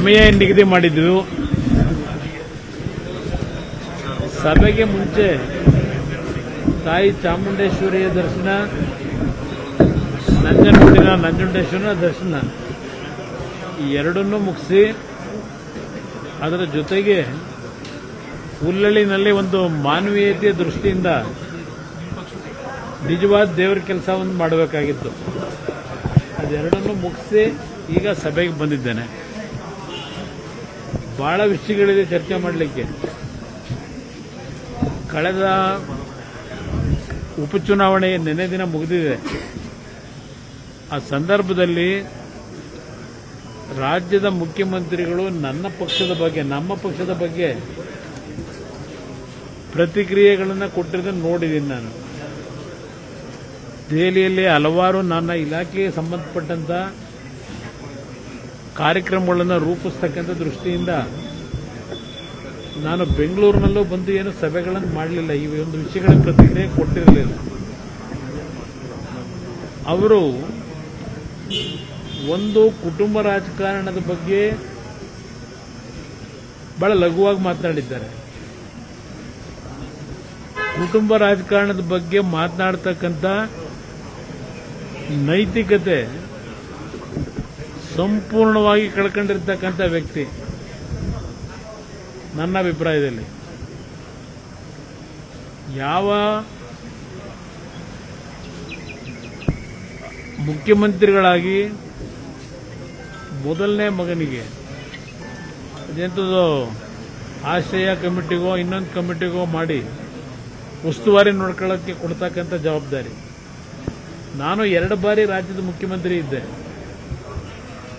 ಸಮಯ ನಿಗದಿ ಮಾಡಿದ್ದು ಸಭೆಗೆ ಮುಂಚೆ ತಾಯಿ ಚಾಮುಂಡೇಶ್ವರಿಯ ದರ್ಶನ, ನಂಜನಗೂಡಿನ ನಂಜುಂಡೇಶ್ವರನ ದರ್ಶನ ಈ ಎರಡನ್ನೂ ಮುಗಿಸಿ ಅದರ ಜೊತೆಗೆ ಹುಲ್ಲಳ್ಳಿನಲ್ಲಿ ಒಂದು ಮಾನವೀಯತೆಯ ದೃಷ್ಟಿಯಿಂದ ನಿಜವಾದ ದೇವರ ಕೆಲಸವನ್ನು ಮಾಡಬೇಕಾಗಿತ್ತು. ಅದೆರಡನ್ನೂ ಮುಗಿಸಿ ಈಗ ಸಭೆಗೆ ಬಂದಿದ್ದೇನೆ. ಬಹಳ ವಿಷಯಗಳಿದೆ ಚರ್ಚೆ ಮಾಡಲಿಕ್ಕೆ. ಕಳೆದ ಉಪಚುನಾವಣೆ ನೆನೆ ದಿನ ಮುಗಿದಿದೆ. ಆ ಸಂದರ್ಭದಲ್ಲಿ ರಾಜ್ಯದ ಮುಖ್ಯಮಂತ್ರಿಗಳು ನಮ್ಮ ಪಕ್ಷದ ಬಗ್ಗೆ ಪ್ರತಿಕ್ರಿಯೆಗಳನ್ನು ಕೊಟ್ಟಿದ್ದನ್ನು ನೋಡಿದ್ದೀನಿ ನಾನು. ದೆಹಲಿಯಲ್ಲಿ ಹಲವಾರು ನನ್ನ ಇಲಾಖೆಗೆ ಸಂಬಂಧಪಟ್ಟಂತ ಕಾರ್ಯಕ್ರಮಗಳನ್ನು ರೂಪಿಸ್ತಕ್ಕಂಥ ದೃಷ್ಟಿಯಿಂದ ನಾನು ಬೆಂಗಳೂರಿನಲ್ಲೂ ಬಂದು ಏನು ಸಭೆಗಳನ್ನು ಮಾಡಲಿಲ್ಲ. ಈ ಒಂದು ವಿಷಯಗಳ ಪ್ರತಿಕ್ರಿಯೆ ಕೊಟ್ಟಿರಲಿಲ್ಲ. ಅವರು ಒಂದು ಕುಟುಂಬ ರಾಜಕಾರಣದ ಬಗ್ಗೆ ಬಹಳ ಲಘುವಾಗಿ ಮಾತನಾಡಿದ್ದಾರೆ. ಕುಟುಂಬ ರಾಜಕಾರಣದ ಬಗ್ಗೆ ಮಾತನಾಡತಕ್ಕಂಥ ನೈತಿಕತೆ ಸಂಪೂರ್ಣವಾಗಿ ಕಳ್ಕೊಂಡಿರ್ತಕ್ಕಂಥ ವ್ಯಕ್ತಿ ನನ್ನ ಅಭಿಪ್ರಾಯದಲ್ಲಿ. ಯಾವ ಮುಖ್ಯಮಂತ್ರಿಗಳಾಗಿ ಮೊದಲನೇ ಮಗನಿಗೆ ಅದೆಂಥದ್ದು ಆಶ್ರಯ ಕಮಿಟಿಗೋ ಇನ್ನೊಂದು ಕಮಿಟಿಗೋ ಮಾಡಿ ಉಸ್ತುವಾರಿ ನೋಡ್ಕೊಳ್ಳೋಕ್ಕೆ ಕೊಡ್ತಕ್ಕಂಥ ಜವಾಬ್ದಾರಿ. ನಾನು 2 ಬಾರಿ ರಾಜ್ಯದ ಮುಖ್ಯಮಂತ್ರಿ ಇದ್ದೆ.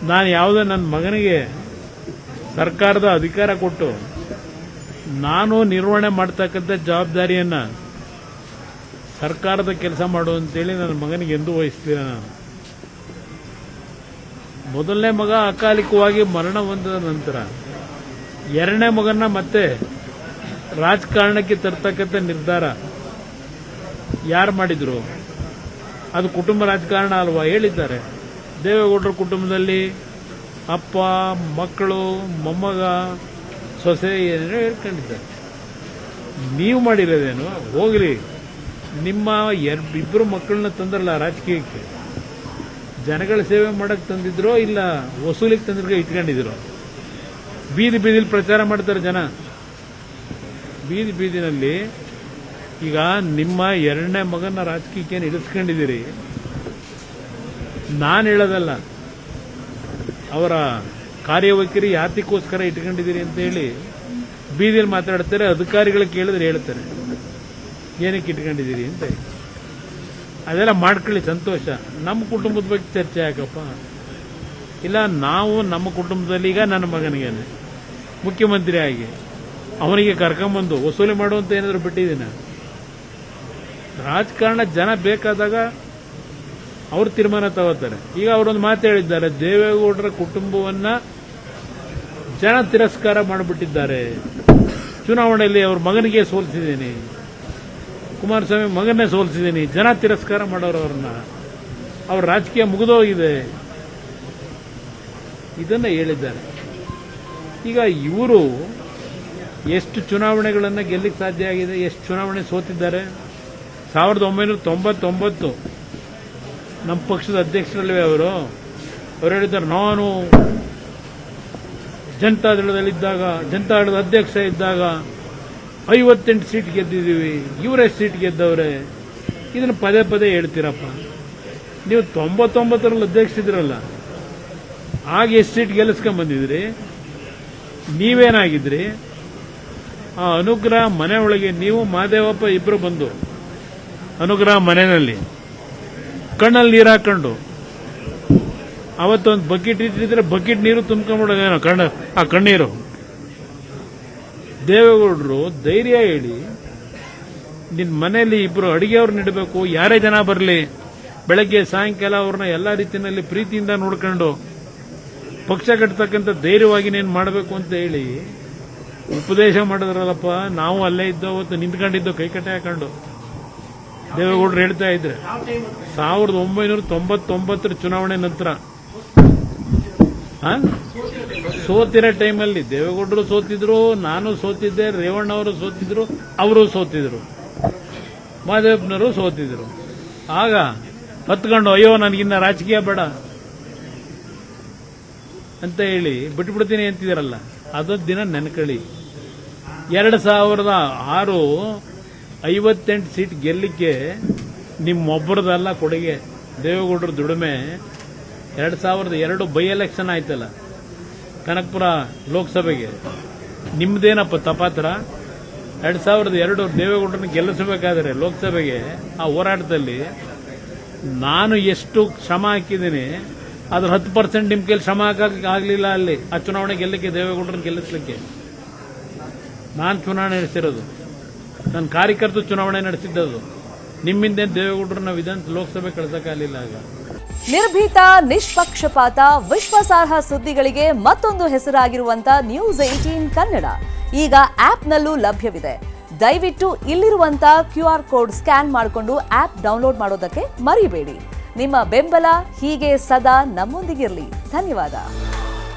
ನಾನು ಯಾವುದೋ ನನ್ನ ಮಗನಿಗೆ ಸರ್ಕಾರದ ಅಧಿಕಾರ ಕೊಟ್ಟು ನಾನು ನಿರ್ವಹಣೆ ಮಾಡ್ತಕ್ಕಂಥ ಜವಾಬ್ದಾರಿಯನ್ನ ಸರ್ಕಾರದ ಕೆಲಸ ಮಾಡುವಂತೇಳಿ ನನ್ನ ಮಗನಿಗೆ ಎಂದೂ ವಹಿಸಲಿಲ್ಲ. ನಾನು ಮೊದಲನೇ ಮಗ ಅಕಾಲಿಕವಾಗಿ ಮರಣ ಹೊಂದಿದ ನಂತರ 2ನೇ ಮಗನ ಮತ್ತೆ ರಾಜಕಾರಣಕ್ಕೆ ತರ್ತಕ್ಕಂಥ ನಿರ್ಧಾರ ಯಾರು ಮಾಡಿದ್ರು? ಅದು ಕುಟುಂಬ ರಾಜಕಾರಣ ಅಲ್ವಾ? ಹೇಳಿದ್ದಾರೆ. ದೇವೇಗೌಡರ ಕುಟುಂಬದಲ್ಲಿ ಅಪ್ಪ, ಮಕ್ಕಳು, ಮೊಮ್ಮಗ, ಸೊಸೆ ಏನೇನೋ ಹೇಳ್ಕೊಂಡಿದ್ದಾರೆ. ನೀವು ಮಾಡಿರೋದೇನು? ಹೋಗ್ಲಿ, ನಿಮ್ಮ ಇಬ್ಬರು ಮಕ್ಕಳನ್ನ ತಂದ್ರಲ್ಲ ರಾಜಕೀಯಕ್ಕೆ, ಜನಗಳ ಸೇವೆ ಮಾಡಕ್ಕೆ ತಂದಿದ್ರೋ ಇಲ್ಲ ವಸೂಲಿಗೆ ತಂದಿರೋ ಇಟ್ಕೊಂಡಿದ್ರು? ಬೀದಿಲಿ ಪ್ರಚಾರ ಮಾಡ್ತಾರೆ ಜನ. ಬೀದಿನಲ್ಲಿ ಈಗ ನಿಮ್ಮ 2ನೇ ಮಗನ ರಾಜಕೀಯಕ್ಕೆ ಇಳಿಸ್ಕೊಂಡಿದ್ದೀರಿ. ನಾನು ಹೇಳೋದಲ್ಲ, ಅವರ ಕಾರ್ಯವೈಖರಿ ಯಾತಕ್ಕೋಸ್ಕರ ಇಟ್ಕೊಂಡಿದ್ದೀರಿ ಅಂತ ಹೇಳಿ ಬೀದಿಯಲ್ಲಿ ಮಾತಾಡ್ತಾರೆ. ಅಧಿಕಾರಿಗಳು ಕೇಳಿದ್ರೆ ಹೇಳ್ತಾರೆ ಏನಕ್ಕೆ ಇಟ್ಕೊಂಡಿದ್ದೀರಿ ಅಂತ. ಅದೆಲ್ಲ ಮಾಡ್ಕೊಳ್ಳಿ, ಸಂತೋಷ. ನಮ್ಮ ಕುಟುಂಬದ ಬಗ್ಗೆ ಚರ್ಚೆ ಯಾಕಪ್ಪ? ಇಲ್ಲ, ನಾವು ನಮ್ಮ ಕುಟುಂಬದಲ್ಲಿ ಈಗ ನನ್ನ ಮಗನಿಗೇನೆ ಮುಖ್ಯಮಂತ್ರಿ ಆಗಿ ಅವನಿಗೆ ಕರ್ಕೊಂಬಂದು ವಸೂಲಿ ಮಾಡುವಂತ ಏನಾದರೂ ಬಿಟ್ಟಿದ್ದೀನ? ರಾಜಕಾರಣ ಜನ ಬೇಕಾದಾಗ ಅವ್ರು ತೀರ್ಮಾನ ತಗೋತಾರೆ. ಈಗ ಅವರೊಂದು ಮಾತು ಹೇಳಿದ್ದಾರೆ, ದೇವೇಗೌಡರ ಕುಟುಂಬವನ್ನ ಜನ ತಿರಸ್ಕಾರ ಮಾಡಿಬಿಟ್ಟಿದ್ದಾರೆ. ಚುನಾವಣೆಯಲ್ಲಿ ಅವ್ರ ಮಗನಿಗೆ ಸೋಲಿಸಿದ್ದೀನಿ, ಕುಮಾರಸ್ವಾಮಿ ಮಗನ್ನೇ ಸೋಲಿಸಿದ್ದೀನಿ, ಜನ ತಿರಸ್ಕಾರ ಮಾಡೋರು ಅವ್ರನ್ನ, ಅವ್ರ ರಾಜಕೀಯ ಮುಗಿದೋಗಿದೆ, ಇದನ್ನ ಹೇಳಿದ್ದಾರೆ. ಈಗ ಇವರು ಎಷ್ಟು ಚುನಾವಣೆಗಳನ್ನು ಗೆಲ್ಲಕ್ಕೆ ಸಾಧ್ಯ ಆಗಿದೆ? ಎಷ್ಟು ಚುನಾವಣೆ ಸೋತಿದ್ದಾರೆ? 1999 ನಮ್ಮ ಪಕ್ಷದ ಅಧ್ಯಕ್ಷರಲ್ವೇ ಅವರು ಹೇಳಿದ್ದಾರೆ, ನಾನು ಜನತಾದಳದ ಅಧ್ಯಕ್ಷ ಇದ್ದಾಗ 58 ಸೀಟ್ ಗೆದ್ದಿದ್ದೀವಿ, ಇವರೇ ಸೀಟ್ ಗೆದ್ದವ್ರೆ. ಇದನ್ನು ಪದೇ ಹೇಳ್ತೀರಪ್ಪ. ನೀವು 99ರಲ್ಲಿ ಅಧ್ಯಕ್ಷರಿದ್ರಲ್ಲ, ಆಗ ಎಷ್ಟು ಸೀಟ್ ಗೆಲ್ಲಿಸ್ಕೊಂಡ್ ಬಂದಿದ್ರಿ? ನೀವೇನಾಗಿದ್ರಿ? ಆ ಅನುಗ್ರಹ ಮನೆ ಒಳಗೆ ನೀವು ಮಹದೇವಪ್ಪ ಇಬ್ರು ಬಂದು ಅನುಗ್ರಹ ಮನೆಯಲ್ಲಿ ಕಣ್ಣಲ್ಲಿ ನೀರು ಹಾಕೊಂಡು ಅವತ್ತೊಂದು ಬಕೆಟ್ ಇಟ್ಟಿದ್ರೆ ಬಕೆಟ್ ನೀರು ತುಂಬ್ಕೊಂಡ್ಬಿಡೋದೇನೋ ಆ ಕಣ್ಣೀರು. ದೇವೇಗೌಡರು ಧೈರ್ಯ ಹೇಳಿ ನಿನ್ನ ಮನೆಯಲ್ಲಿ ಇಬ್ರು ಅಡಿಗೆಯವ್ರನ್ನ ಇಡಬೇಕು, ಯಾರೇ ಜನ ಬರಲಿ, ಬೆಳಗ್ಗೆ ಸಾಯಂಕಾಲ ಅವ್ರನ್ನ ಎಲ್ಲಾ ರೀತಿಯಲ್ಲಿ ಪ್ರೀತಿಯಿಂದ ನೋಡ್ಕೊಂಡು ಪಕ್ಷ ಕಟ್ಟತಕ್ಕಂಥ ಧೈರ್ಯವಾಗಿ ನೀನು ಮಾಡಬೇಕು ಅಂತ ಹೇಳಿ ಉಪದೇಶ ಮಾಡಿದ್ರಲ್ಲಪ್ಪ. ನಾವು ಅಲ್ಲೇ ಇದ್ದೋ, ಅವತ್ತು ನಿಂತ್ಕೊಂಡಿದ್ದೋ ಕೈಕಟ್ಟೆ ಹಾಕೊಂಡು. ದೇವೇಗೌಡರು ಹೇಳ್ತಾ ಇದ್ರೆ 1999 ಚುನಾವಣೆ ನಂತರ ಸೋತಿರೋ ಟೈಮಲ್ಲಿ ದೇವೇಗೌಡರು ಸೋತಿದ್ರು, ನಾನು ಸೋತಿದ್ದೆ, ರೇವಣ್ಣ ಅವರು ಸೋತಿದ್ರು, ಅವರು ಸೋತಿದ್ರು, ಮಹದೇವಪ್ಪನವರು ಸೋತಿದ್ರು. ಆಗ ಹತ್ಕೊಂಡು ಅಯ್ಯೋ ನನಗಿನ್ನ ರಾಜಕೀಯ ಬೇಡ ಅಂತ ಹೇಳಿ ಬಿಟ್ಬಿಡ್ತೀನಿ ಅಂತಿದ್ದೀರಲ್ಲ, ಅದೊಂದು ದಿನ ನೆನ್ಕೊಳ್ಳಿ. 2006 58 ಸೀಟ್ ಗೆಲ್ಲಿಕ್ಕೆ ನಿಮ್ಮೊಬ್ಬರದಲ್ಲ ಕೊಡುಗೆ, ದೇವೇಗೌಡರ ದುಡಿಮೆ. 2002 ಬೈ ಎಲೆಕ್ಷನ್ ಆಯ್ತಲ್ಲ ಕನಕಪುರ ಲೋಕಸಭೆಗೆ, ನಿಮ್ದೇನಪ್ಪ ತಪಾತ್ರ? 2002 ದೇವೇಗೌಡರನ್ನ ಗೆಲ್ಲಿಸಬೇಕಾದ್ರೆ ಲೋಕಸಭೆಗೆ ಆ ಹೋರಾಟದಲ್ಲಿ ನಾನು ಎಷ್ಟು ಶ್ರಮ ಹಾಕಿದ್ದೀನಿ, ಅದ್ರ 10% ನಿಮ್ಮ ಕೈಲಿ ಶ್ರಮ ಹಾಕಕ್ಕಾಗಲಿಲ್ಲ. ಅಲ್ಲಿ ಆ ಚುನಾವಣೆ ಗೆಲ್ಲಕ್ಕೆ, ದೇವೇಗೌಡರನ್ನ ಗೆಲ್ಲಿಸಲಿಕ್ಕೆ ನಾನು ಚುನಾವಣೆ ನಡೆಸಿರೋದು, ನನ್ನ ಕಾರ್ಯಕರ್ತರು ಚುನಾವಣೆ ನಡೆಸಿದ್ದದು. ನಿಮ್ಮಿಂದ ದೇವೇಗೌಡರನ್ನ ಲೋಕಸಭೆ ಕಳಿಸಕ್ಕಾಗಲಿಲ್ಲ. ಆಗ ನಿರ್ಭೀತ, ನಿಷ್ಪಕ್ಷಪಾತ, ವಿಶ್ವಾಸಾರ್ಹ ಸುದ್ದಿಗಳಿಗೆ ಮತ್ತೊಂದು ಹೆಸರಾಗಿರುವಂತ ನ್ಯೂಸ್ 18 ಕನ್ನಡ ಈಗ ಆಪ್ನಲ್ಲೂ ಲಭ್ಯವಿದೆ. ದಯವಿಟ್ಟು ಇಲ್ಲಿರುವಂತ QR ಕೋಡ್ ಸ್ಕ್ಯಾನ್ ಮಾಡಿಕೊಂಡು ಆಪ್ ಡೌನ್ಲೋಡ್ ಮಾಡೋದಕ್ಕೆ ಮರಿಬೇಡಿ. ನಿಮ್ಮ ಬೆಂಬಲ ಹೀಗೆ ಸದಾ ನಮ್ಮೊಂದಿಗಿರಲಿ. ಧನ್ಯವಾದ.